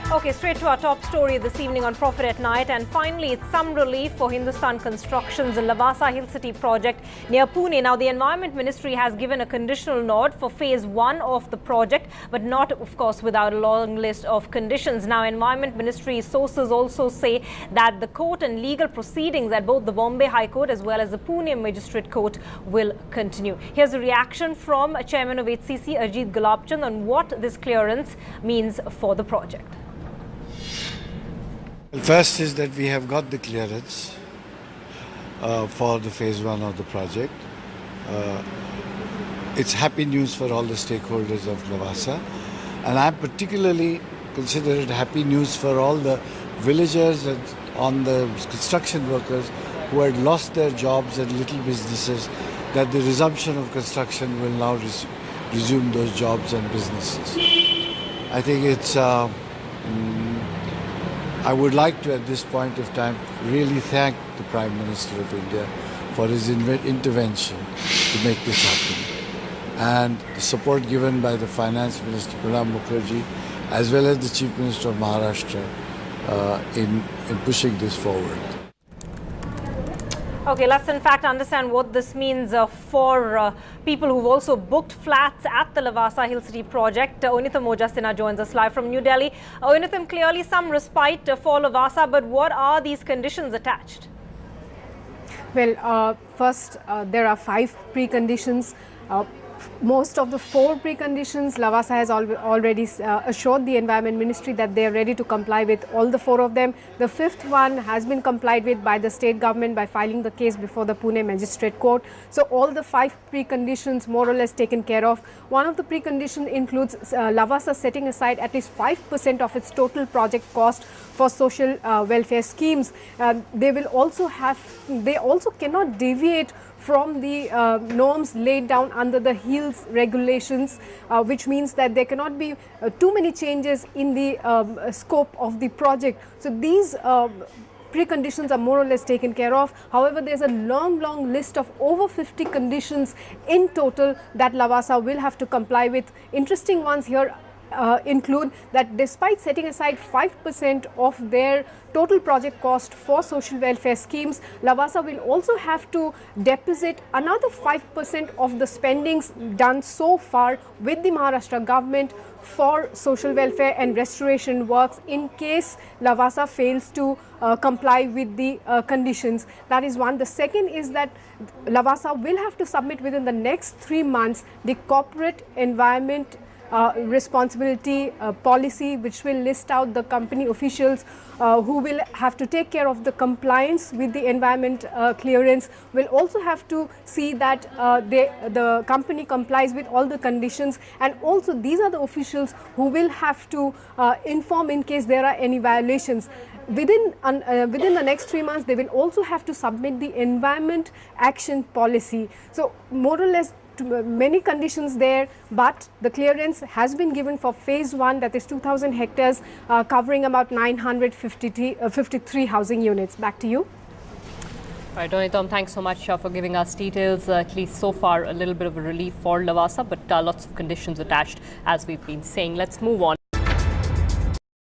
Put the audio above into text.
Okay, straight to our top story this evening on Profit at Night. And finally, it's some relief for Hindustan Construction's Lavasa Hill City project near Pune. Now, the Environment Ministry has given a conditional nod for phase 1 of the project, but not, of course, without a long list of conditions. Now, Environment Ministry sources also say that the court and legal proceedings at both the Bombay High Court as well as the Pune Magistrate Court will continue. Here's a reaction from Chairman of HCC, Ajit Gulabchand, on what this clearance means for the project. First is that we have got the clearance for the phase 1 of the project. It's happy news for all the stakeholders of Lavasa, and I particularly consider it happy news for all the villagers and on the construction workers who had lost their jobs and little businesses, that the resumption of construction will now resume those jobs and businesses. I think it's I would like to, at this point of time, really thank the Prime Minister of India for his intervention to make this happen. And the support given by the Finance Minister, Pranab Mukherjee, as well as the Chief Minister of Maharashtra in pushing this forward. Okay, let's in fact understand what this means for people who've also booked flats at the Lavasa Hill City project. Oinitham Ojasina joins us live from New Delhi. Oinitham, clearly some respite for Lavasa, but what are these conditions attached? Well, first, there are 5 preconditions. Most of the 4 preconditions, Lavasa has already assured the Environment Ministry that they are ready to comply with all the 4 of them. The 5th one has been complied with by the state government by filing the case before the Pune Magistrate Court. So all the 5 preconditions more or less taken care of. One of the preconditions includes Lavasa setting aside at least 5% of its total project cost for social welfare schemes. They also cannot deviate from the norms laid down under the HILS regulations, which means that there cannot be too many changes in the scope of the project. So these preconditions are more or less taken care of. However, there's a long list of over 50 conditions in total that Lavasa will have to comply with. Interesting ones here include that despite setting aside 5% of their total project cost for social welfare schemes, Lavasa will also have to deposit another 5% of the spendings done so far with the Maharashtra government for social welfare and restoration works in case Lavasa fails to comply with the conditions. That is one. The second is that Lavasa will have to submit within the next 3 months the corporate environment responsibility policy, which will list out the company officials who will have to take care of the compliance with the environment clearance, will also have to see that the company complies with all the conditions, and also these are the officials who will have to inform in case there are any violations. Within the next 3 months, they will also have to submit the environment action policy. So more or less many conditions there, but the clearance has been given for phase 1, that is 2,000 hectares, covering about 953 housing units. Back to you. All right, Oinitham, thanks so much for giving us details. At least so far, a little bit of a relief for Lavasa, but lots of conditions attached, as we've been saying. Let's move on.